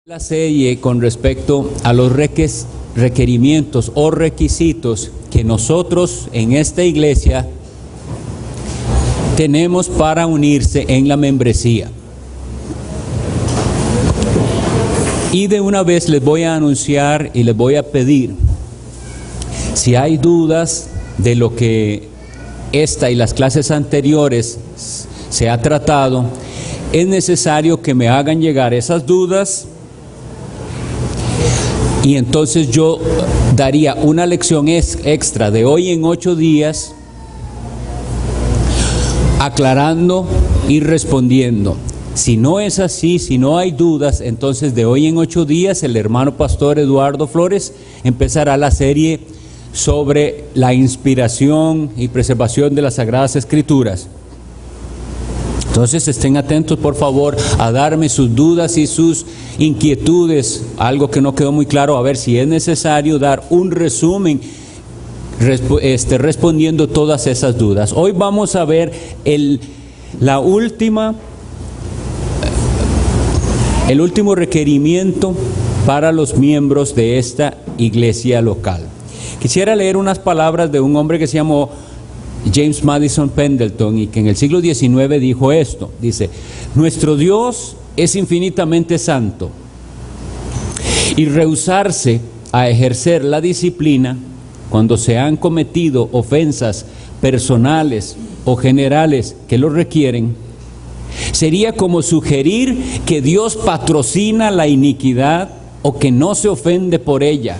La serie con respecto a los requerimientos o requisitos que nosotros en esta iglesia tenemos para unirse en la membresía. Y de una vez les voy a anunciar y les voy a pedir, si hay dudas de lo que esta y las clases anteriores se ha tratado, es necesario que me hagan llegar esas dudas. Y entonces yo daría una lección extra de hoy en 8 días, aclarando y respondiendo. Si no es así, si no hay dudas, entonces de hoy en 8 días el hermano pastor Eduardo Flores empezará la serie sobre la inspiración y preservación de las Sagradas Escrituras. Entonces estén atentos, por favor, a darme sus dudas y sus inquietudes, algo que no quedó muy claro, a ver si es necesario dar un resumen respondiendo todas esas dudas. Hoy vamos a ver el último requerimiento para los miembros de esta iglesia local. Quisiera leer unas palabras de un hombre que se llamó James Madison Pendleton y que en el siglo XIX dijo esto, dice: nuestro Dios es infinitamente santo y rehusarse a ejercer la disciplina cuando se han cometido ofensas personales o generales que lo requieren, sería como sugerir que Dios patrocina la iniquidad o que no se ofende por ella.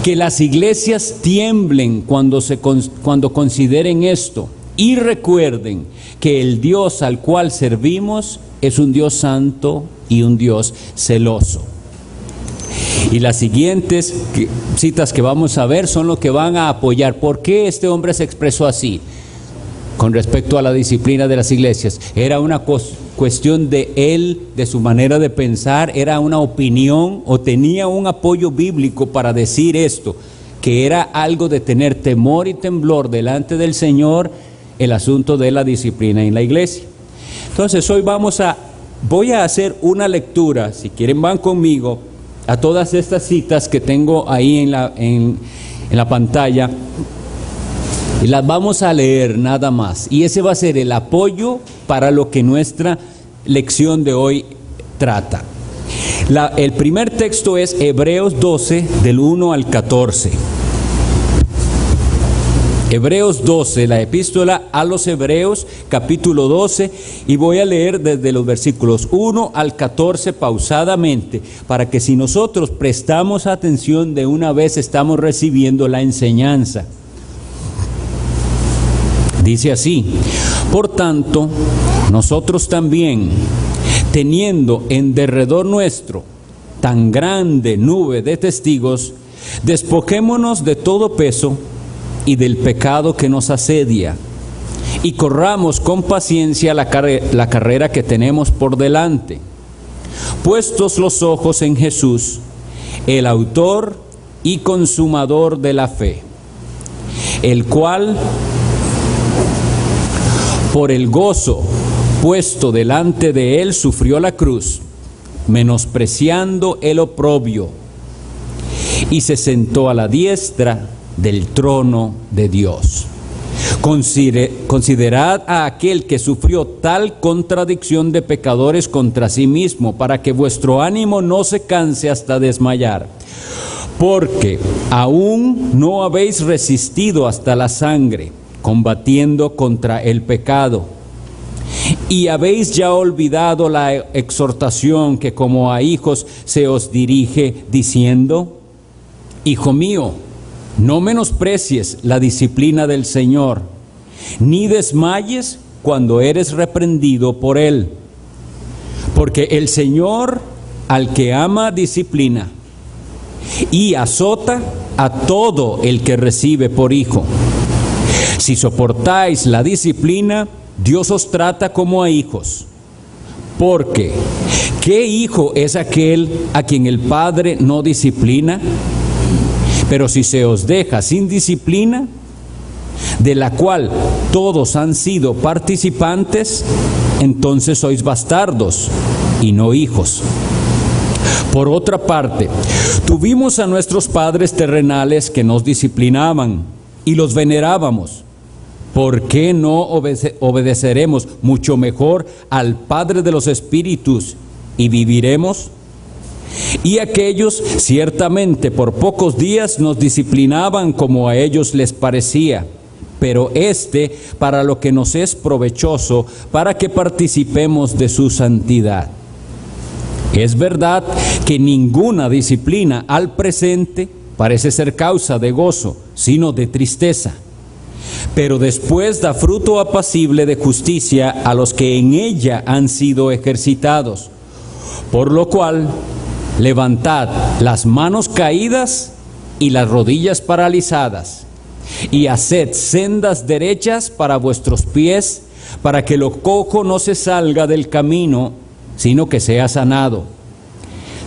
Que las iglesias tiemblen cuando consideren esto y recuerden que el Dios al cual servimos es un Dios santo y un Dios celoso. Y las siguientes citas que vamos a ver son lo que van a apoyar por qué este hombre se expresó así con respecto a la disciplina de las iglesias. Era una cuestión de él, de su manera de pensar, era una opinión o tenía un apoyo bíblico para decir esto, que era algo de tener temor y temblor delante del Señor, el asunto de la disciplina en la iglesia. Entonces hoy voy a hacer una lectura, si quieren van conmigo, a todas estas citas que tengo ahí en la pantalla. Y las vamos a leer nada más. Y ese va a ser el apoyo para lo que nuestra lección de hoy trata. El primer texto es Hebreos 12, del 1 al 14. Hebreos 12, la epístola a los Hebreos, capítulo 12, y voy a leer desde los versículos 1 al 14 pausadamente, para que si nosotros prestamos atención de una vez estamos recibiendo la enseñanza. Dice así: por tanto, nosotros también, teniendo en derredor nuestro tan grande nube de testigos, despojémonos de todo peso y del pecado que nos asedia, y corramos con paciencia la carrera que tenemos por delante, puestos los ojos en Jesús, el autor y consumador de la fe, el cual, por el gozo puesto delante de él, sufrió la cruz, menospreciando el oprobio, y se sentó a la diestra del trono de Dios. Considerad a aquel que sufrió tal contradicción de pecadores contra sí mismo, para que vuestro ánimo no se canse hasta desmayar. Porque aún no habéis resistido hasta la sangre, combatiendo contra el pecado, y habéis ya olvidado la exhortación que como a hijos se os dirige, diciendo: hijo mío, no menosprecies la disciplina del Señor, ni desmayes cuando eres reprendido por Él, porque el Señor al que ama disciplina y azota a todo el que recibe por hijo. Si soportáis la disciplina, Dios os trata como a hijos. Porque, ¿qué hijo es aquel a quien el Padre no disciplina? Pero si se os deja sin disciplina, de la cual todos han sido participantes, entonces sois bastardos y no hijos. Por otra parte, tuvimos a nuestros padres terrenales que nos disciplinaban y los venerábamos. ¿Por qué no obedeceremos mucho mejor al Padre de los Espíritus y viviremos? Y aquellos ciertamente por pocos días nos disciplinaban como a ellos les parecía, pero para lo que nos es provechoso, para que participemos de su santidad. Es verdad que ninguna disciplina al presente parece ser causa de gozo, sino de tristeza. Pero después da fruto apacible de justicia a los que en ella han sido ejercitados. Por lo cual, levantad las manos caídas y las rodillas paralizadas, y haced sendas derechas para vuestros pies, para que lo cojo no se salga del camino, sino que sea sanado.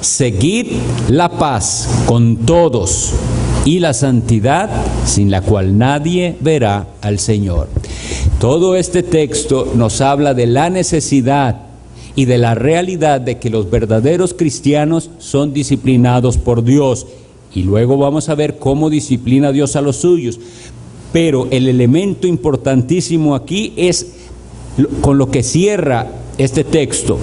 Seguid la paz con todos y la santidad, sin la cual nadie verá al Señor. Todo este texto nos habla de la necesidad y de la realidad de que los verdaderos cristianos son disciplinados por Dios. Y luego vamos a ver cómo disciplina Dios a los suyos. Pero el elemento importantísimo aquí es con lo que cierra este texto.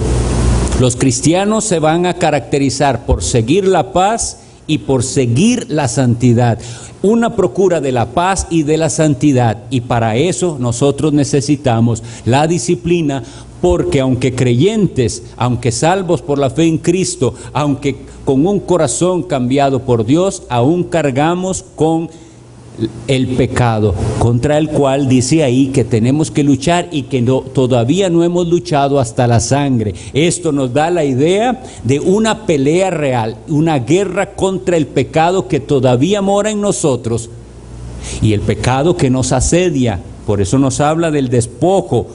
Los cristianos se van a caracterizar por seguir la paz y por seguir la santidad. Una procura de la paz y de la santidad. Y para eso nosotros necesitamos la disciplina, porque aunque creyentes, aunque salvos por la fe en Cristo, aunque con un corazón cambiado por Dios, aún cargamos con el pecado, contra el cual dice ahí que tenemos que luchar y que todavía no hemos luchado hasta la sangre. Esto nos da la idea de una pelea real, una guerra contra el pecado que todavía mora en nosotros y el pecado que nos asedia. Por eso nos habla del despojo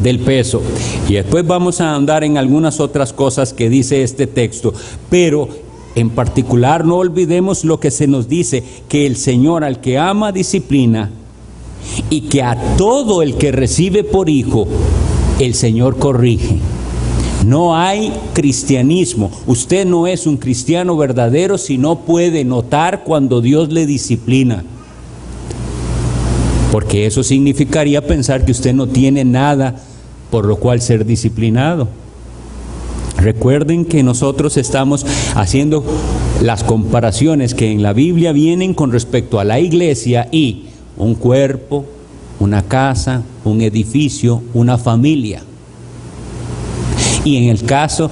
del peso. Y después vamos a andar en algunas otras cosas que dice este texto, pero en particular no olvidemos lo que se nos dice, que el Señor al que ama disciplina, y que a todo el que recibe por hijo, el Señor corrige. No hay cristianismo. Usted no es un cristiano verdadero si no puede notar cuando Dios le disciplina. Porque eso significaría pensar que usted no tiene nada por lo cual ser disciplinado. Recuerden que nosotros estamos haciendo las comparaciones que en la Biblia vienen con respecto a la iglesia y un cuerpo, una casa, un edificio, una familia. Y en el caso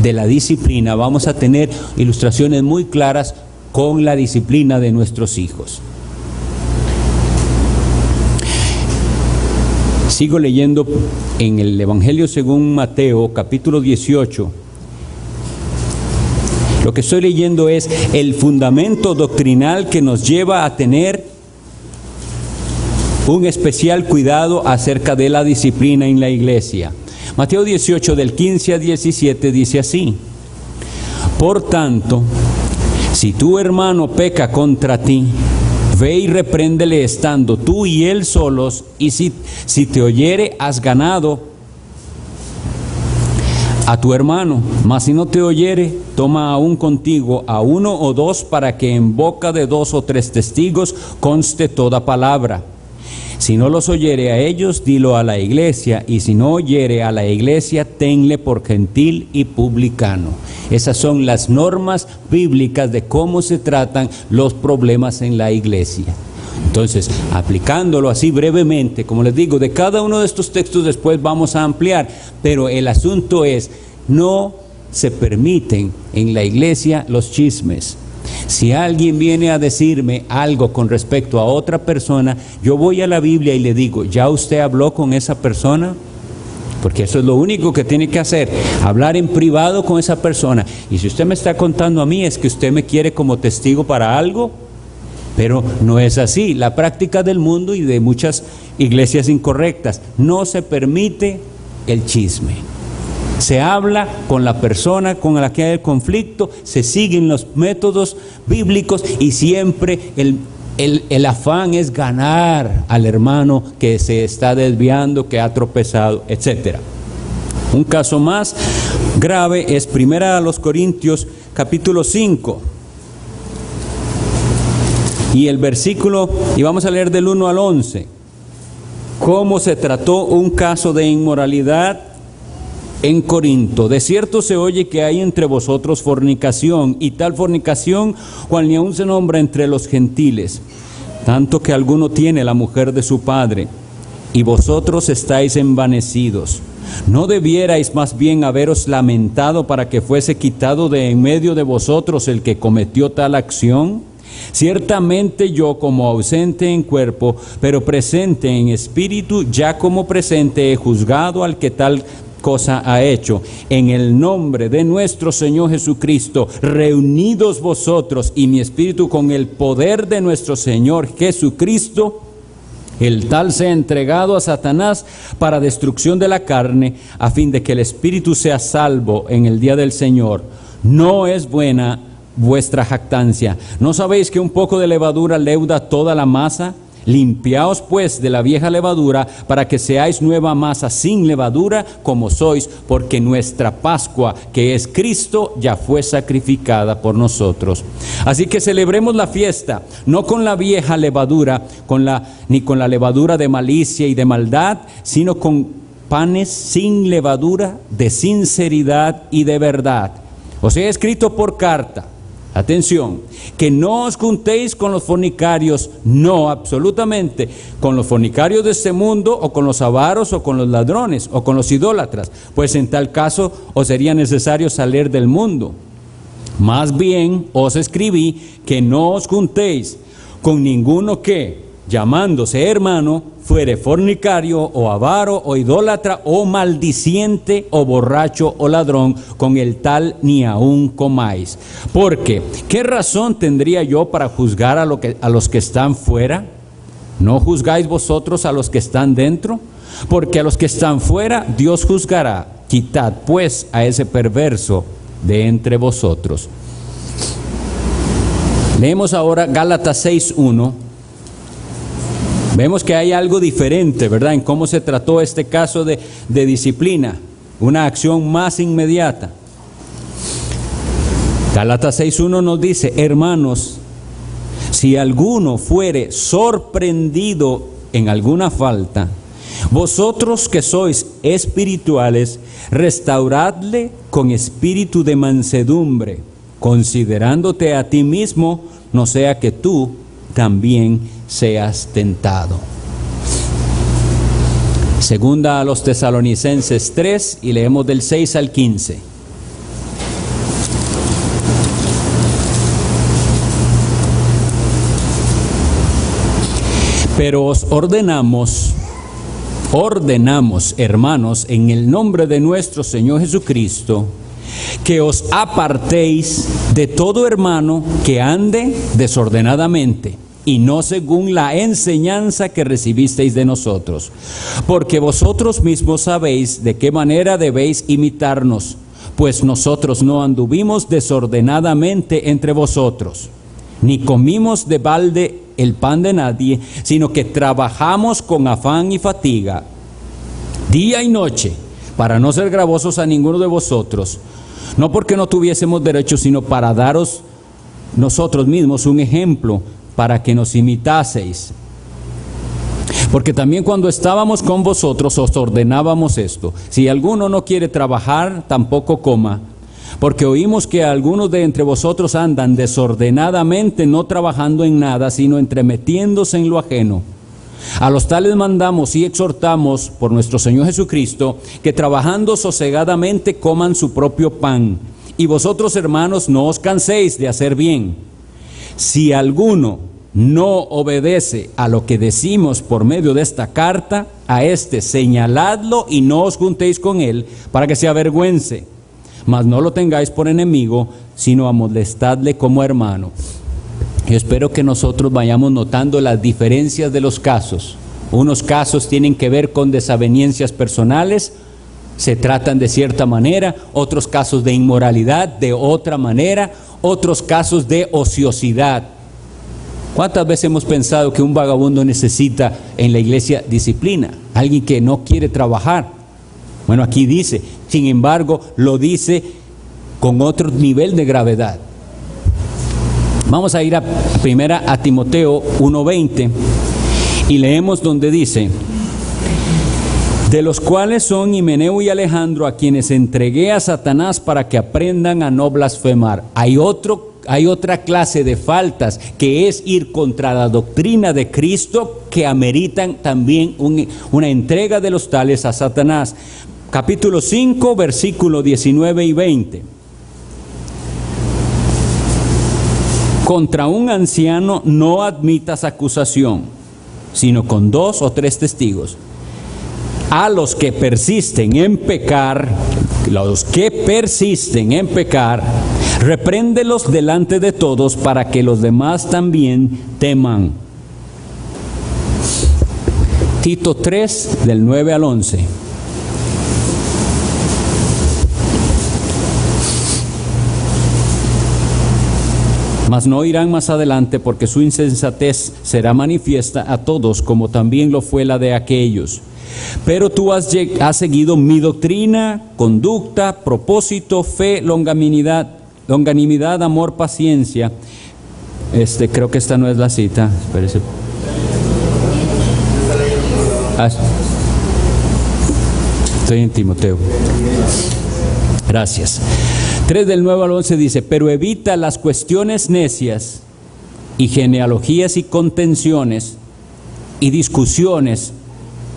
de la disciplina vamos a tener ilustraciones muy claras con la disciplina de nuestros hijos. Sigo leyendo en el Evangelio según Mateo, capítulo 18. Lo que estoy leyendo es el fundamento doctrinal que nos lleva a tener un especial cuidado acerca de la disciplina en la iglesia. Mateo 18, del 15 a 17, dice así: Por tanto, si tu hermano peca contra ti, ve y repréndele estando tú y él solos, y si te oyere, has ganado a tu hermano. Mas si no te oyere, toma aún contigo a uno o dos, para que en boca de 2 o 3 testigos conste toda palabra. Si no los oyere a ellos, dilo a la iglesia, y si no oyere a la iglesia, tenle por gentil y publicano. Esas son las normas bíblicas de cómo se tratan los problemas en la iglesia. Entonces, aplicándolo así brevemente, como les digo, de cada uno de estos textos después vamos a ampliar, pero el asunto es, no se permiten en la iglesia los chismes. Si alguien viene a decirme algo con respecto a otra persona, yo voy a la Biblia y le digo, ¿ya usted habló con esa persona? Porque eso es lo único que tiene que hacer, hablar en privado con esa persona. Y si usted me está contando a mí, es que usted me quiere como testigo para algo, pero no es así. La práctica del mundo y de muchas iglesias incorrectas, no se permite el chisme. Se habla con la persona con la que hay el conflicto, se siguen los métodos bíblicos y siempre el afán es ganar al hermano que se está desviando, que ha tropezado, etc. Un caso más, grave es 1 Corintios capítulo 5. Y el versículo, y vamos a leer del 1 al 11, cómo se trató un caso de inmoralidad en Corinto. De cierto se oye que hay entre vosotros fornicación, y tal fornicación cual ni aun se nombra entre los gentiles, tanto que alguno tiene la mujer de su padre, y vosotros estáis envanecidos. ¿No debierais más bien haberos lamentado para que fuese quitado de en medio de vosotros el que cometió tal acción? Ciertamente yo, como ausente en cuerpo, pero presente en espíritu, ya como presente he juzgado al que tal cosa ha hecho. En el nombre de nuestro Señor Jesucristo, reunidos vosotros y mi espíritu con el poder de nuestro Señor Jesucristo, el tal sea entregado a Satanás para destrucción de la carne, a fin de que el espíritu sea salvo en el día del Señor. No es buena vuestra jactancia. ¿No sabéis que un poco de levadura leuda toda la masa? Limpiaos pues de la vieja levadura, para que seáis nueva masa sin levadura, como sois, porque nuestra Pascua, que es Cristo, ya fue sacrificada por nosotros. Así que celebremos la fiesta, no con la vieja levadura, ni con la levadura de malicia y de maldad, sino con panes sin levadura, de sinceridad y de verdad. Os he escrito por carta, atención, que no os juntéis con los fornicarios, no, absolutamente, con los fornicarios de este mundo, o con los avaros, o con los ladrones, o con los idólatras, pues en tal caso os sería necesario salir del mundo. Más bien os escribí que no os juntéis con ninguno que, llamándose hermano, fuere fornicario, o avaro, o idólatra, o maldiciente, o borracho, o ladrón, con el tal ni aun comáis. Porque, ¿qué razón tendría yo para juzgar a los que están fuera? ¿No juzgáis vosotros a los que están dentro? Porque a los que están fuera Dios juzgará. Quitad pues a ese perverso de entre vosotros. Leemos ahora Gálatas 6:1. Vemos que hay algo diferente, ¿verdad?, en cómo se trató este caso de disciplina, una acción más inmediata. Gálatas 6:1 nos dice: hermanos, si alguno fuere sorprendido en alguna falta, vosotros que sois espirituales, restauradle con espíritu de mansedumbre, considerándote a ti mismo, no sea que tú también seas tentado. Segunda a los Tesalonicenses 3, y leemos del 6 al 15. Pero os ordenamos, hermanos, en el nombre de nuestro Señor Jesucristo, que os apartéis de todo hermano que ande desordenadamente, y no según la enseñanza que recibisteis de nosotros, porque vosotros mismos sabéis de qué manera debéis imitarnos, pues nosotros no anduvimos desordenadamente entre vosotros, ni comimos de balde el pan de nadie, sino que trabajamos con afán y fatiga, día y noche, para no ser gravosos a ninguno de vosotros, no porque no tuviésemos derecho, sino para daros nosotros mismos un ejemplo, para que nos imitaseis. Porque también cuando estábamos con vosotros os ordenábamos esto: si alguno no quiere trabajar, tampoco coma, porque oímos que algunos de entre vosotros andan desordenadamente, no trabajando en nada, sino entremetiéndose en lo ajeno. A los tales mandamos y exhortamos por nuestro Señor Jesucristo, que trabajando sosegadamente coman su propio pan. Y vosotros, hermanos, no os canséis de hacer bien. Si alguno no obedece a lo que decimos por medio de esta carta, a este señaladlo y no os juntéis con él, para que se avergüence. Mas no lo tengáis por enemigo, sino amonestadle como hermano. Yo espero que nosotros vayamos notando las diferencias de los casos. Unos casos tienen que ver con desavenencias personales, se tratan de cierta manera; otros casos de inmoralidad, de otra manera; otros casos de ociosidad. ¿Cuántas veces hemos pensado que un vagabundo necesita en la iglesia disciplina? Alguien que no quiere trabajar. Bueno, aquí dice, sin embargo, lo dice con otro nivel de gravedad. Vamos a ir a primera a Timoteo 1:20 y leemos donde dice: de los cuales son Himeneo y Alejandro, a quienes entregué a Satanás para que aprendan a no blasfemar. Hay otra clase de faltas que es ir contra la doctrina de Cristo, que ameritan también una entrega de los tales a Satanás. Capítulo 5, versículos 19 y 20. Contra un anciano no admitas acusación, sino con 2 o 3 testigos. A los que persisten en pecar, repréndelos delante de todos para que los demás también teman. Tito 3, del 9 al 11. Mas no irán más adelante, porque su insensatez será manifiesta a todos, como también lo fue la de aquellos. Pero tú has seguido mi doctrina, conducta, propósito, fe, longanimidad, amor, paciencia. Creo que esta no es la cita. Espérese. Estoy en Timoteo. Gracias. 3 del 9 al 11 dice: pero evita las cuestiones necias y genealogías y contenciones y discusiones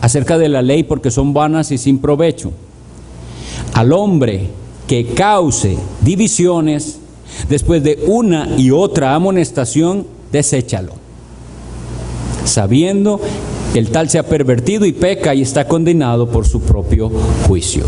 acerca de la ley, porque son vanas y sin provecho. Al hombre que cause divisiones, después de una y otra amonestación, deséchalo, sabiendo que el tal se ha pervertido y peca y está condenado por su propio juicio.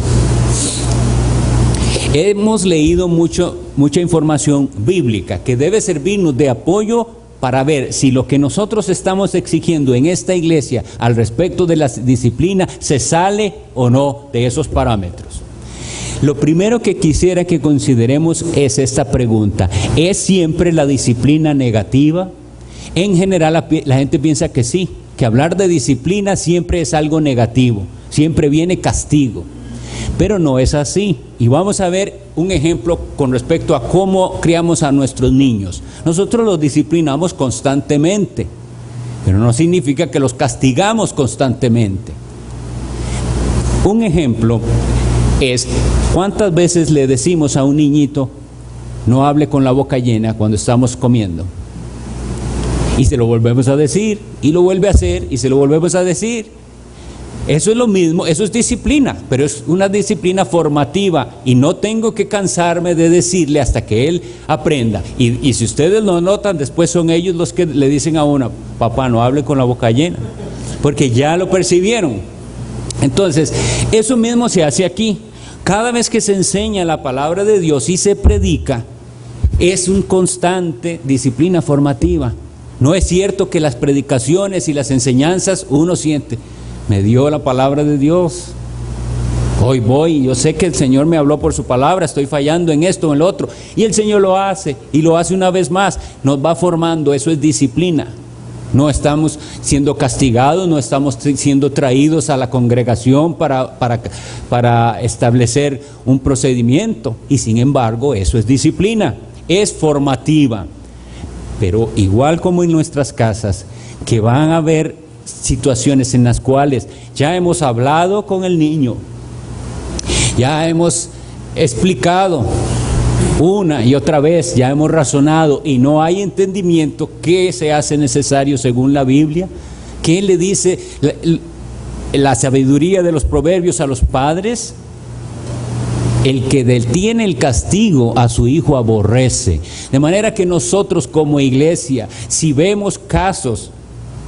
Hemos leído mucha información bíblica que debe servirnos de apoyo para ver si lo que nosotros estamos exigiendo en esta iglesia al respecto de la disciplina se sale o no de esos parámetros. Lo primero que quisiera que consideremos es esta pregunta: ¿es siempre la disciplina negativa? En general la gente piensa que sí, que hablar de disciplina siempre es algo negativo, siempre viene castigo. Pero no es así. Y vamos a ver un ejemplo con respecto a cómo criamos a nuestros niños. Nosotros los disciplinamos constantemente, pero no significa que los castigamos constantemente. Un ejemplo es: ¿cuántas veces le decimos a un niñito no hable con la boca llena cuando estamos comiendo? Y se lo volvemos a decir, y lo vuelve a hacer, y se lo volvemos a decir. Eso es lo mismo, eso es disciplina, pero es una disciplina formativa, y no tengo que cansarme de decirle hasta que él aprenda. Y si ustedes lo notan, después son ellos los que le dicen a uno: papá, no hable con la boca llena, porque ya lo percibieron. Entonces, eso mismo se hace aquí. Cada vez que se enseña la palabra de Dios y se predica, es una constante disciplina formativa. No es cierto que las predicaciones y las enseñanzas uno siente: me dio la palabra de Dios, hoy voy, yo sé que el Señor me habló por su palabra, estoy fallando en esto o en lo otro, y el Señor lo hace, y lo hace una vez más, nos va formando. Eso es disciplina. No estamos siendo castigados, no estamos siendo traídos a la congregación para establecer un procedimiento, y sin embargo eso es disciplina, es formativa. Pero igual como en nuestras casas, que van a haber situaciones en las cuales ya hemos hablado con el niño, ya hemos explicado una y otra vez, ya hemos razonado y no hay entendimiento. ¿Qué se hace necesario según la Biblia? ¿Qué le dice la sabiduría de los proverbios a los padres? El que detiene el castigo a su hijo aborrece. De manera que nosotros como iglesia, si vemos casos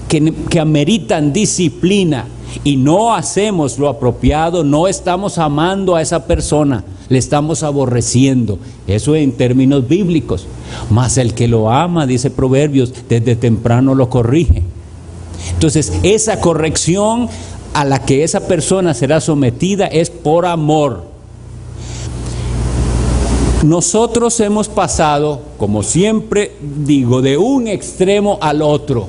que ameritan disciplina y no hacemos lo apropiado, no estamos amando a esa persona, le estamos aborreciendo. Eso en términos bíblicos. Mas el que lo ama, dice Proverbios, desde temprano lo corrige. Entonces, esa corrección a la que esa persona será sometida es por amor. Nosotros hemos pasado, como siempre digo, de un extremo al otro.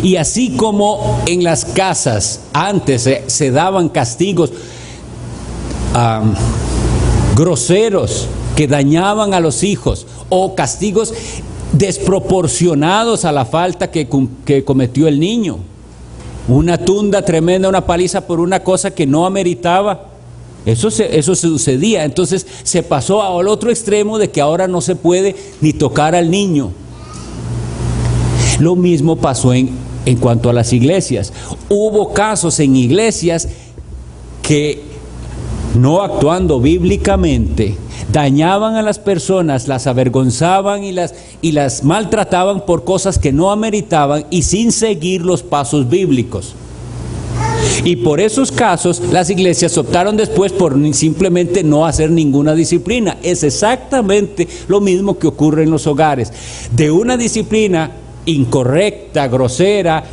Y así como en las casas antes se daban castigos groseros que dañaban a los hijos, o castigos desproporcionados a la falta que cometió el niño, una tunda tremenda, una paliza por una cosa que no ameritaba, eso sucedía. Entonces se pasó al otro extremo de que ahora no se puede ni tocar al niño. Lo mismo pasó en cuanto a las iglesias. Hubo casos en iglesias que, no actuando bíblicamente, dañaban a las personas, las avergonzaban y las maltrataban por cosas que no ameritaban y sin seguir los pasos bíblicos. Y por esos casos las iglesias optaron después por simplemente no hacer ninguna disciplina. Es exactamente lo mismo que ocurre en los hogares. De una disciplina incorrecta, grosera,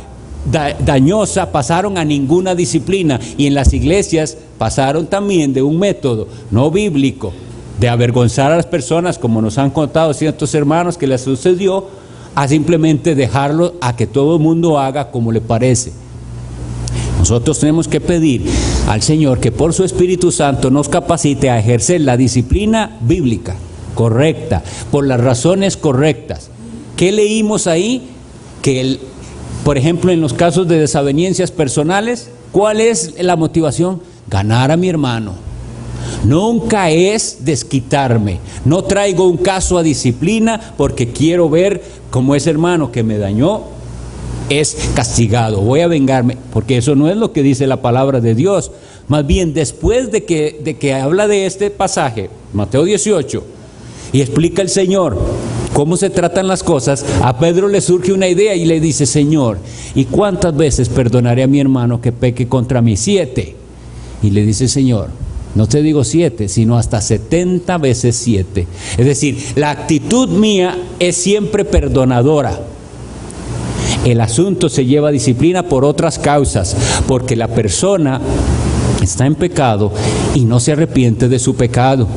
dañosa, pasaron a ninguna disciplina. Y en las iglesias pasaron también de un método no bíblico de avergonzar a las personas, como nos han contado ciertos hermanos que les sucedió, a simplemente dejarlo a que todo el mundo haga como le parece. Nosotros tenemos que pedir al Señor que por su Espíritu Santo nos capacite a ejercer la disciplina bíblica correcta, por las razones correctas. ¿Qué leímos ahí? Que por ejemplo, en los casos de desavenencias personales, ¿cuál es la motivación? Ganar a mi hermano. Nunca es desquitarme. No traigo un caso a disciplina porque quiero ver cómo ese hermano que me dañó es castigado. Voy a vengarme, porque eso no es lo que dice la palabra de Dios. Más bien, después de que habla de este pasaje, Mateo 18, y explica el Señor cómo se tratan las cosas, a Pedro le surge una idea y le dice: Señor, ¿y cuántas veces perdonaré a mi hermano que peque contra mí? 7. Y le dice: Señor, no te digo 7, sino hasta 70 veces 7. Es decir, la actitud mía es siempre perdonadora. El asunto se lleva a disciplina por otras causas, porque la persona está en pecado y no se arrepiente de su pecado.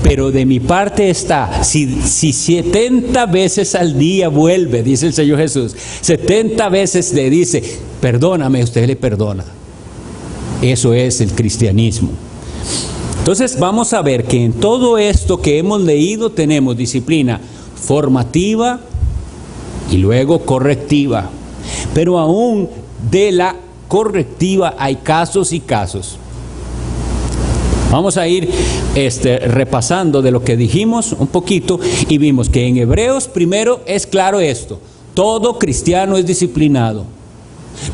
Pero de mi parte está, si 70 veces al día vuelve, dice el Señor Jesús, 70 veces le dice: perdóname, usted le perdona. Eso es el cristianismo. Entonces vamos a ver que en todo esto que hemos leído tenemos disciplina formativa y luego correctiva. Pero aún de la correctiva hay casos y casos. Vamos a ir repasando de lo que dijimos un poquito, y vimos que en Hebreos primero es claro esto: todo cristiano es disciplinado.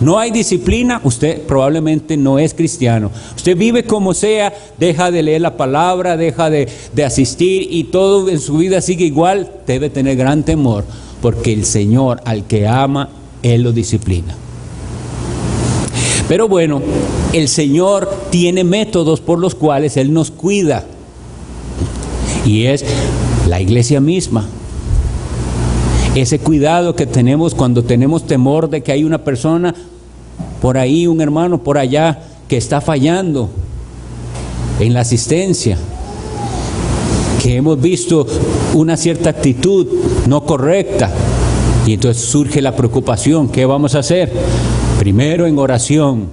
No hay disciplina, usted probablemente no es cristiano. Usted vive como sea, deja de leer la palabra, deja de asistir y todo en su vida sigue igual, debe tener gran temor, porque el Señor al que ama, Él lo disciplina. Pero bueno, el Señor tiene métodos por los cuales Él nos cuida, y es la iglesia misma. Ese cuidado que tenemos cuando tenemos temor de que hay una persona por ahí, un hermano por allá que está fallando en la asistencia, que hemos visto una cierta actitud no correcta, y entonces surge la preocupación: ¿qué vamos a hacer? Primero, en oración,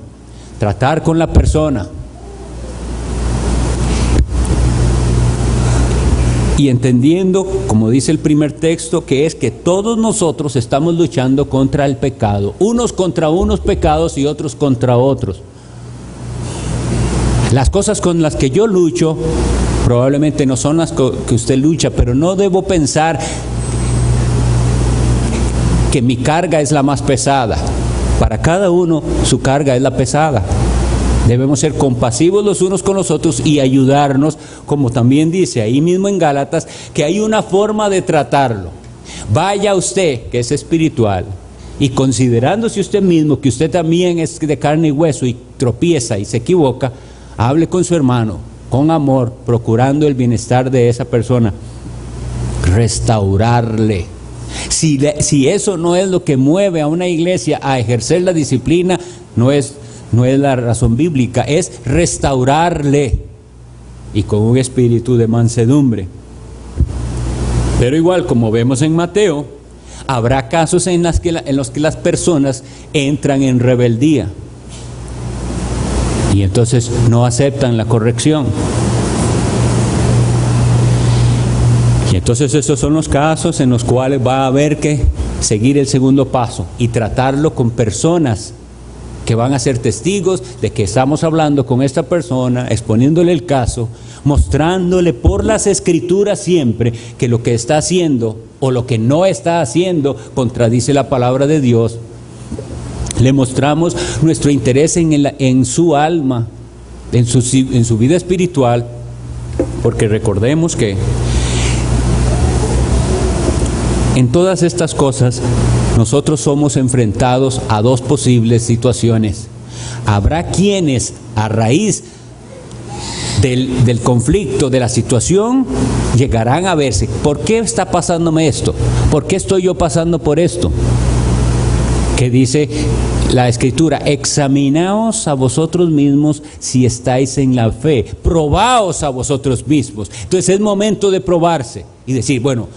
tratar con la persona y entendiendo, como dice el primer texto, que es que todos nosotros estamos luchando contra el pecado, unos contra unos pecados y otros contra otros. Las cosas con las que yo lucho probablemente no son las que usted lucha, pero no debo pensar que mi carga es la más pesada. Para cada uno su carga es la pesada. Debemos ser compasivos los unos con los otros y ayudarnos, como también dice ahí mismo en Gálatas, que hay una forma de tratarlo. Vaya usted, que es espiritual, y considerándose usted mismo que usted también es de carne y hueso y tropieza y se equivoca, hable con su hermano con amor, procurando el bienestar de esa persona, restaurarle. Si eso no es lo que mueve a una iglesia a ejercer la disciplina, no es la razón bíblica, es restaurarle, y con un espíritu de mansedumbre. Pero igual, como vemos en Mateo, habrá casos en los que las personas entran en rebeldía y entonces no aceptan la corrección. Y entonces esos son los casos en los cuales va a haber que seguir el segundo paso y tratarlo con personas que van a ser testigos de que estamos hablando con esta persona, exponiéndole el caso, mostrándole por las escrituras siempre que lo que está haciendo o lo que no está haciendo contradice la palabra de Dios. Le mostramos nuestro interés en su alma, en su vida espiritual, porque recordemos que en todas estas cosas nosotros somos enfrentados a dos posibles situaciones. Habrá quienes a raíz del conflicto, de la situación, llegarán a verse: ¿por qué está pasándome esto? ¿Por qué estoy yo pasando por esto? Que dice la Escritura: examinaos a vosotros mismos si estáis en la fe, probaos a vosotros mismos. Entonces es momento de probarse y decir, bueno,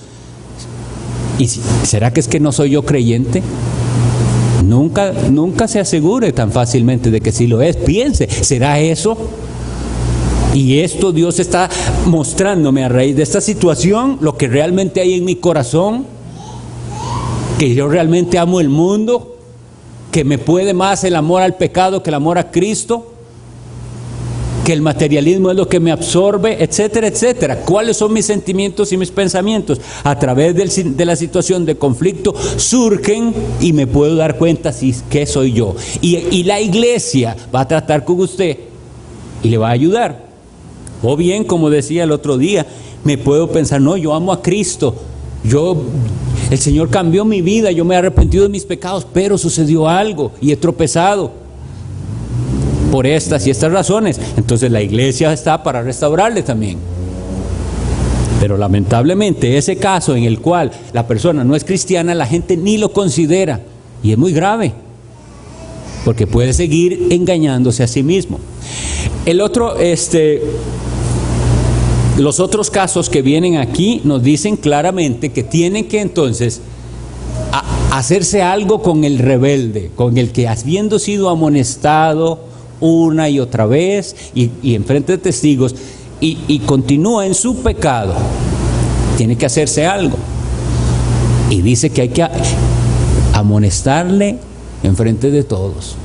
¿y será que es que no soy yo creyente? Nunca se asegure tan fácilmente de que sí lo es. Piense, ¿será eso? Y esto Dios está mostrándome a raíz de esta situación lo que realmente hay en mi corazón, que yo realmente amo el mundo, que me puede más el amor al pecado que el amor a Cristo, que el materialismo es lo que me absorbe, etcétera, etcétera. ¿Cuáles son mis sentimientos y mis pensamientos? A través de la situación de conflicto surgen y me puedo dar cuenta si qué soy yo. Y la iglesia va a tratar con usted y le va a ayudar. O bien, como decía el otro día, me puedo pensar, no, yo amo a Cristo, el Señor cambió mi vida, yo me he arrepentido de mis pecados, pero sucedió algo y he tropezado por estas y estas razones. Entonces la iglesia está para restaurarle también. Pero lamentablemente ese caso en el cual la persona no es cristiana, la gente ni lo considera, y es muy grave, porque puede seguir engañándose a sí mismo. Los otros casos que vienen aquí nos dicen claramente que tienen que entonces hacerse algo con el rebelde, con el que habiendo sido amonestado una y otra vez y en frente de testigos y continúa en su pecado, tiene que hacerse algo. Y dice que hay que amonestarle en frente de todos.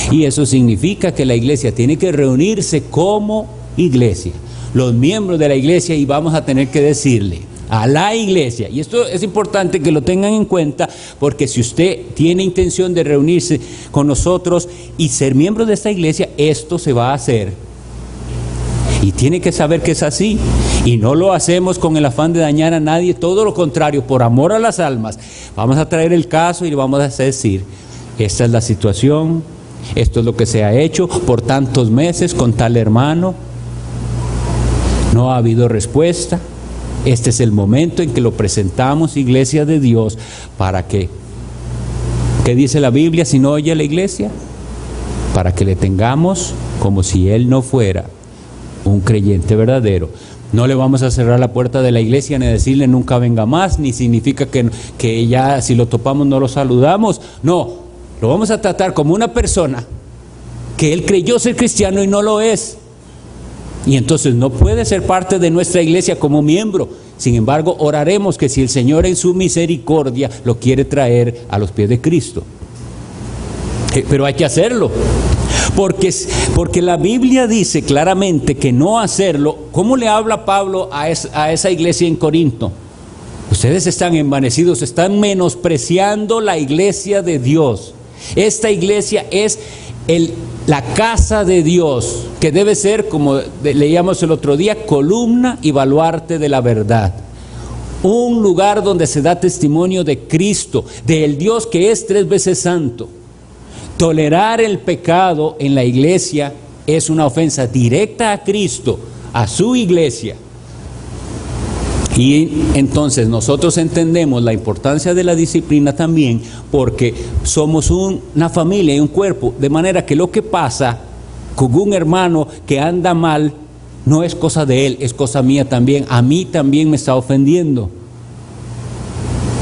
Y eso significa que la iglesia tiene que reunirse como iglesia, los miembros de la iglesia, y vamos a tener que decirle a la iglesia, y esto es importante que lo tengan en cuenta, porque si usted tiene intención de reunirse con nosotros y ser miembro de esta iglesia, esto se va a hacer, y tiene que saber que es así, y no lo hacemos con el afán de dañar a nadie, todo lo contrario, por amor a las almas. Vamos a traer el caso y le vamos a decir: esta es la situación, esto es lo que se ha hecho por tantos meses con tal hermano, no ha habido respuesta. Este es el momento en que lo presentamos, iglesia de Dios, para que, ¿qué dice la Biblia si no oye a la iglesia? Para que le tengamos como si él no fuera un creyente verdadero. No le vamos a cerrar la puerta de la iglesia ni decirle nunca venga más, ni significa que ya si lo topamos no lo saludamos. No, lo vamos a tratar como una persona que él creyó ser cristiano y no lo es. Y entonces no puede ser parte de nuestra iglesia como miembro. Sin embargo, oraremos que si el Señor en su misericordia lo quiere traer a los pies de Cristo. Pero hay que hacerlo. Porque la Biblia dice claramente que no hacerlo. ¿Cómo le habla Pablo a esa iglesia en Corinto? Ustedes están envanecidos, están menospreciando la iglesia de Dios. Esta iglesia es la casa de Dios, que debe ser, como leíamos el otro día, columna y baluarte de la verdad. Un lugar donde se da testimonio de Cristo, del Dios que es 3 veces santo. Tolerar el pecado en la iglesia es una ofensa directa a Cristo, a su iglesia. Y entonces nosotros entendemos la importancia de la disciplina también, porque somos una familia y un cuerpo, de manera que lo que pasa con un hermano que anda mal no es cosa de él, es cosa mía también. A mí también me está ofendiendo.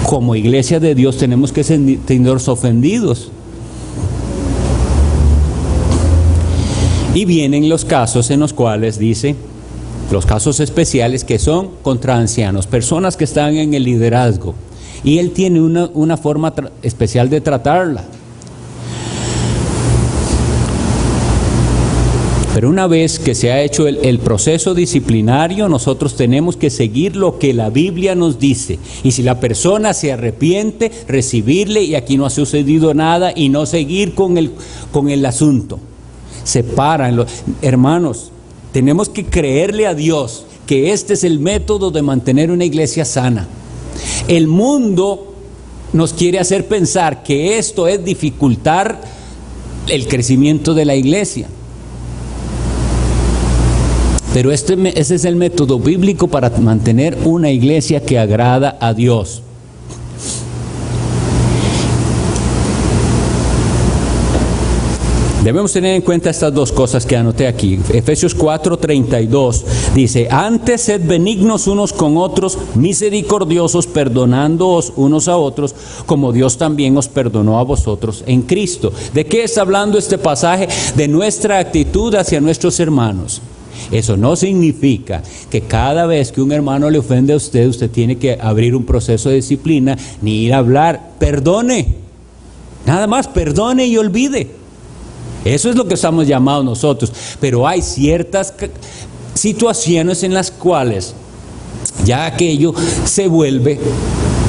como iglesia de Dios tenemos que sentirnos ofendidos. Y vienen los casos en los cuales dice, los casos especiales que son contra ancianos, personas que están en el liderazgo. Y él tiene una forma especial de tratarla. Pero una vez que se ha hecho el proceso disciplinario, nosotros tenemos que seguir lo que la Biblia nos dice. Y si la persona se arrepiente, recibirle, y aquí no ha sucedido nada, y no seguir con el asunto. Sepárenlo. Hermanos, tenemos que creerle a Dios que este es el método de mantener una iglesia sana. El mundo nos quiere hacer pensar que esto es dificultar el crecimiento de la iglesia. Pero ese es el método bíblico para mantener una iglesia que agrada a Dios. Debemos tener en cuenta estas dos cosas que anoté aquí. Efesios 4:32 dice: antes sed benignos unos con otros, misericordiosos, perdonándoos unos a otros, como Dios también os perdonó a vosotros en Cristo. ¿De qué está hablando este pasaje? De nuestra actitud hacia nuestros hermanos. Eso no significa que cada vez que un hermano le ofende a usted, usted tiene que abrir un proceso de disciplina, ni ir a hablar. Perdone, nada más perdone y olvide. Eso es lo que estamos llamados nosotros. Pero hay ciertas situaciones en las cuales ya aquello se vuelve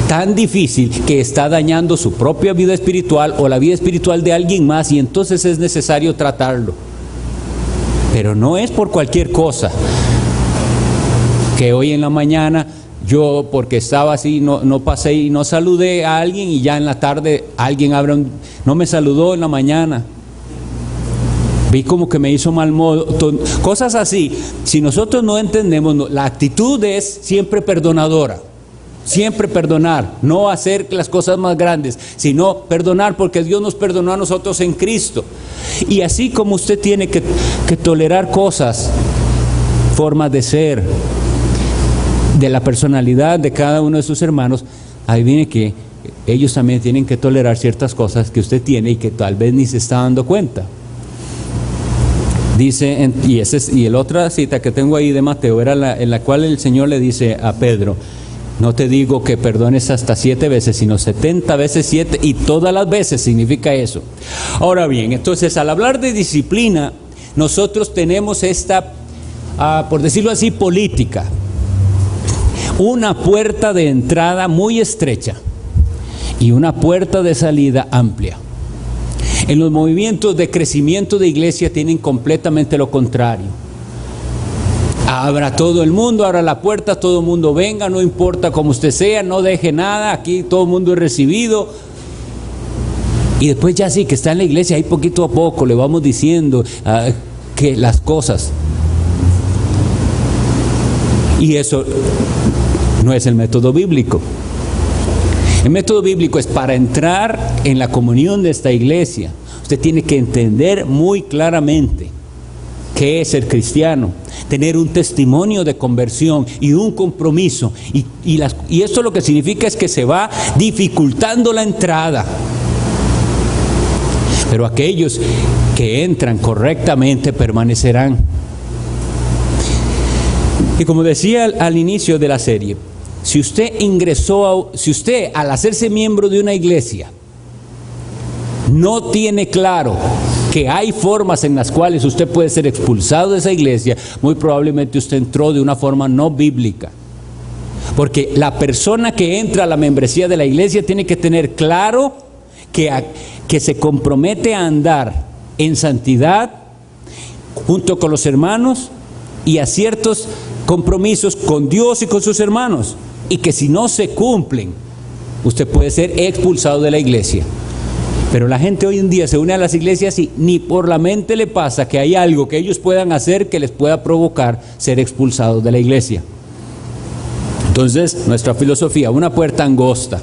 tan difícil que está dañando su propia vida espiritual o la vida espiritual de alguien más, y entonces es necesario tratarlo. Pero no es por cualquier cosa. Que hoy en la mañana yo, porque estaba así, no pasé y no saludé a alguien, y ya en la tarde alguien no me saludó en la mañana. Vi como que me hizo mal modo, cosas así. Si nosotros no entendemos, la actitud es siempre perdonadora. Siempre perdonar, no hacer las cosas más grandes, sino perdonar, porque Dios nos perdonó a nosotros en Cristo. Y así como usted tiene que tolerar cosas, formas de ser, de la personalidad de cada uno de sus hermanos, ahí viene que ellos también tienen que tolerar ciertas cosas que usted tiene y que tal vez ni se está dando cuenta. Dice, y la otra cita que tengo ahí de Mateo era en la cual el Señor le dice a Pedro: no te digo que perdones hasta 7 veces, sino 70 veces 7, y todas las veces significa eso. Ahora bien, entonces al hablar de disciplina, nosotros tenemos esta, por decirlo así, política. Una puerta de entrada muy estrecha y una puerta de salida amplia. En los movimientos de crecimiento de iglesia tienen completamente lo contrario. Abra todo el mundo, abra la puerta, todo el mundo venga, no importa cómo usted sea, no deje nada, aquí todo el mundo es recibido. Y después ya sí, que está en la iglesia, ahí poquito a poco le vamos diciendo que las cosas. Y eso no es el método bíblico. El método bíblico es para entrar en la comunión de esta iglesia. Usted tiene que entender muy claramente qué es ser cristiano, tener un testimonio de conversión y un compromiso. Y esto lo que significa es que se va dificultando la entrada. Pero aquellos que entran correctamente permanecerán. Y como decía al inicio de la serie, si usted al hacerse miembro de una iglesia no tiene claro que hay formas en las cuales usted puede ser expulsado de esa iglesia, muy probablemente usted entró de una forma no bíblica. Porque la persona que entra a la membresía de la iglesia tiene que tener claro que se compromete a andar en santidad junto con los hermanos y a ciertos compromisos con Dios y con sus hermanos, y que si no se cumplen, usted puede ser expulsado de la iglesia. Pero la gente hoy en día se une a las iglesias y ni por la mente le pasa que hay algo que ellos puedan hacer que les pueda provocar ser expulsados de la iglesia. Entonces, nuestra filosofía, una puerta angosta.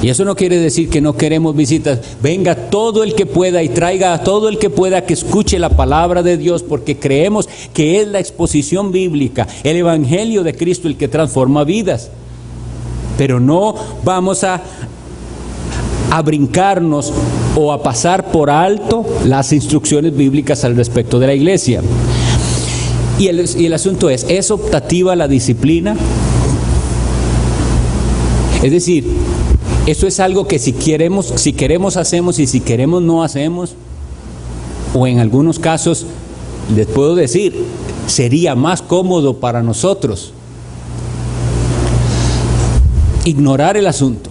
Y eso no quiere decir que no queremos visitas. Venga todo el que pueda y traiga a todo el que pueda que escuche la palabra de Dios, porque creemos que es la exposición bíblica, el evangelio de Cristo el que transforma vidas. pero no vamos a brincarnos o a pasar por alto las instrucciones bíblicas al respecto de la iglesia. Y el asunto ¿es optativa la disciplina? Es decir, eso es algo que si queremos hacemos y si queremos no hacemos, o en algunos casos, les puedo decir, sería más cómodo para nosotros ignorar el asunto.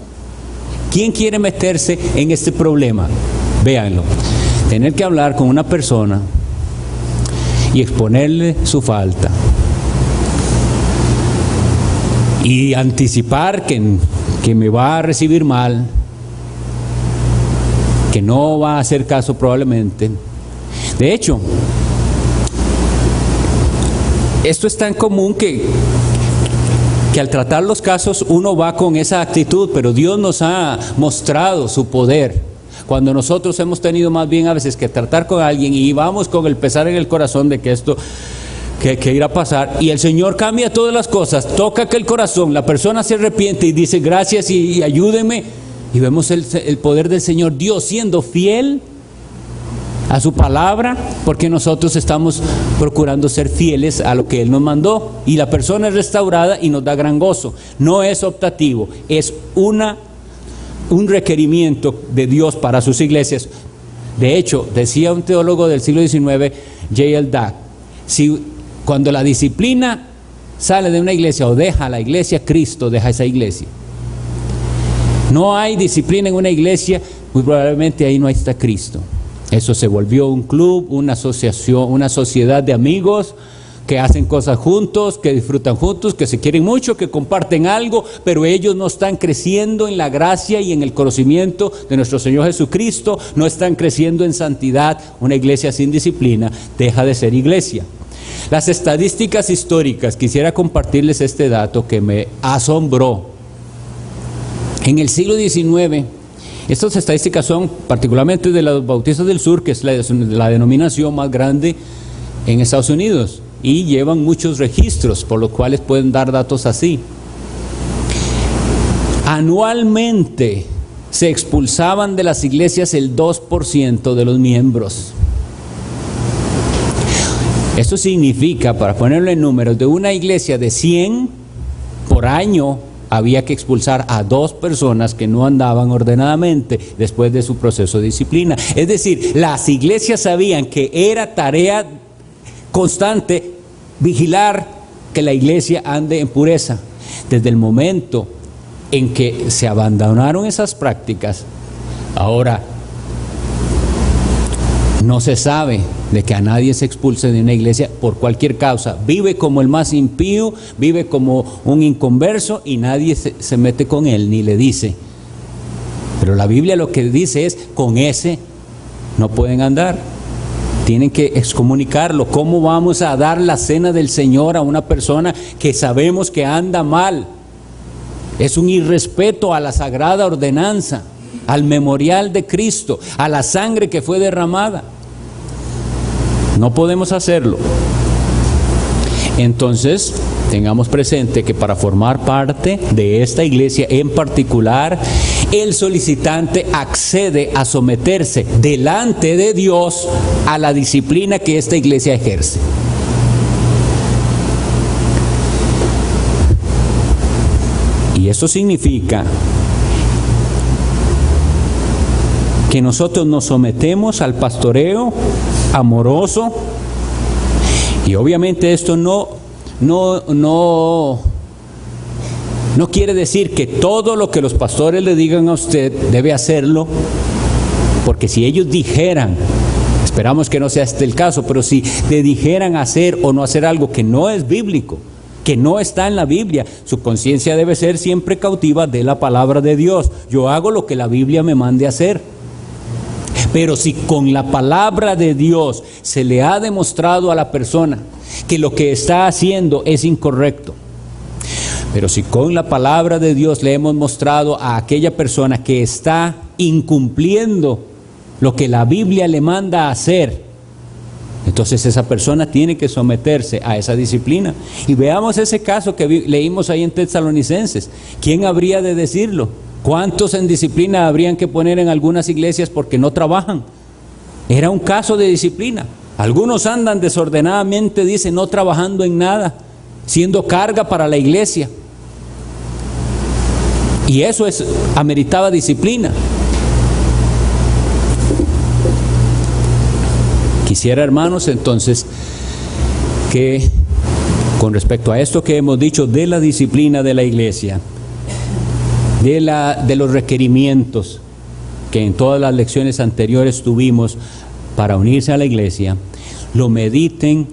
¿Quién quiere meterse en este problema? Véanlo, tener que hablar con una persona y exponerle su falta y anticipar que me va a recibir mal, que no va a hacer caso probablemente. De hecho, esto es tan común que al tratar los casos uno va con esa actitud, pero Dios nos ha mostrado su poder. Cuando nosotros hemos tenido más bien a veces que tratar con alguien y vamos con el pesar en el corazón de que esto que irá a pasar, y el Señor cambia todas las cosas, toca aquel corazón, la persona se arrepiente y dice gracias y ayúdeme, y vemos el poder del Señor Dios siendo fiel a su palabra, porque nosotros estamos procurando ser fieles a lo que Él nos mandó, y la persona es restaurada y nos da gran gozo. No es optativo, es un requerimiento de Dios para sus iglesias. De hecho, decía un teólogo del siglo XIX, J.L. Dack, cuando la disciplina sale de una iglesia o deja la iglesia, Cristo deja esa iglesia. No hay disciplina en una iglesia, muy probablemente ahí no está Cristo. Eso se volvió un club, una asociación, una sociedad de amigos que hacen cosas juntos, que disfrutan juntos, que se quieren mucho, que comparten algo, pero ellos no están creciendo en la gracia y en el conocimiento de nuestro Señor Jesucristo, no están creciendo en santidad. Una iglesia sin disciplina deja de ser iglesia. Las estadísticas históricas, quisiera compartirles este dato que me asombró. En el siglo XIX, estas estadísticas son particularmente de los Bautistas del Sur, que es la denominación más grande en Estados Unidos, y llevan muchos registros, por los cuales pueden dar datos así. Anualmente se expulsaban de las iglesias el 2% de los miembros. Esto significa, para ponerlo en números, de una iglesia de 100 por año, había que expulsar a 2 personas que no andaban ordenadamente después de su proceso de disciplina. Es decir, las iglesias sabían que era tarea constante vigilar que la iglesia ande en pureza. Desde el momento en que se abandonaron esas prácticas, ahora no se sabe de que a nadie se expulse de una iglesia por cualquier causa. Vive como el más impío, vive como un inconverso y nadie se mete con él ni le dice. Pero la Biblia lo que dice es, con ese no pueden andar. Tienen que excomunicarlo. ¿Cómo vamos a dar la cena del Señor a una persona que sabemos que anda mal? Es un irrespeto a la sagrada ordenanza, al memorial de Cristo, a la sangre que fue derramada. No podemos hacerlo. Entonces, tengamos presente que para formar parte de esta iglesia en particular, el solicitante accede a someterse delante de Dios a la disciplina que esta iglesia ejerce. Y eso significa que nosotros nos sometemos al pastoreo amoroso, y obviamente esto no quiere decir que todo lo que los pastores le digan a usted debe hacerlo, porque si ellos dijeran, esperamos que no sea este el caso, pero si le dijeran hacer o no hacer algo que no es bíblico, que no está en la Biblia, su conciencia debe ser siempre cautiva de la palabra de Dios. Yo hago lo que la Biblia me mande hacer. Pero si con la palabra de Dios se le ha demostrado a la persona que lo que está haciendo es incorrecto, pero si con la palabra de Dios le hemos mostrado a aquella persona que está incumpliendo lo que la Biblia le manda a hacer, Entonces esa persona tiene que someterse a esa disciplina. Y veamos ese caso que leímos ahí en Tesalonicenses. ¿Quién habría de decirlo? ¿Cuántos en disciplina habrían que poner en algunas iglesias porque no trabajan? Era un caso de disciplina. Algunos andan desordenadamente, dice, no trabajando en nada, siendo carga para la iglesia. Y eso ameritaba disciplina. Quisiera, hermanos, entonces, que con respecto a esto que hemos dicho de la disciplina de la iglesia, de los requerimientos que en todas las lecciones anteriores tuvimos para unirse a la iglesia, lo mediten,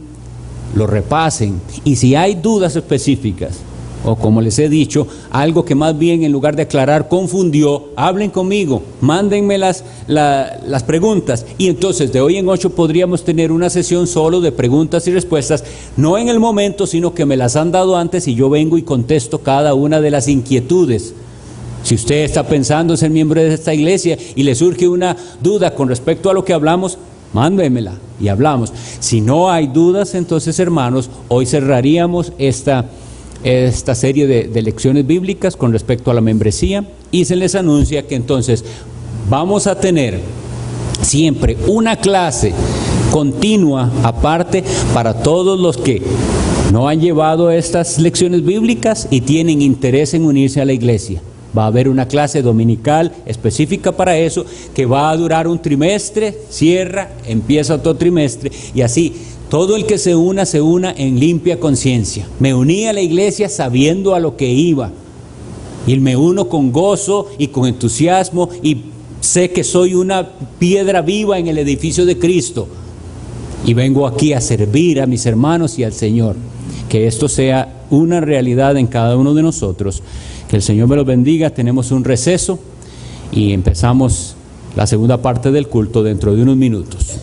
lo repasen, y si hay dudas específicas, o como les he dicho, algo que más bien en lugar de aclarar confundió, hablen conmigo, mándenme las preguntas, y entonces de hoy en 8 podríamos tener una sesión solo de preguntas y respuestas, no en el momento, sino que me las han dado antes y yo vengo y contesto cada una de las inquietudes. Si usted está pensando en ser miembro de esta iglesia y le surge una duda con respecto a lo que hablamos, mándemela y hablamos. Si no hay dudas, entonces, hermanos, hoy cerraríamos esta serie de lecciones bíblicas con respecto a la membresía, y se les anuncia que entonces vamos a tener siempre una clase continua aparte para todos los que no han llevado estas lecciones bíblicas y tienen interés en unirse a la iglesia. Va a haber una clase dominical específica para eso, que va a durar un trimestre, cierra, empieza otro trimestre, y así todo el que se una en limpia conciencia. Me uní a la iglesia sabiendo a lo que iba, y me uno con gozo y con entusiasmo, y sé que soy una piedra viva en el edificio de Cristo, y vengo aquí a servir a mis hermanos y al Señor. Que esto sea una realidad en cada uno de nosotros. Que el Señor me los bendiga. Tenemos un receso y empezamos la segunda parte del culto dentro de unos minutos.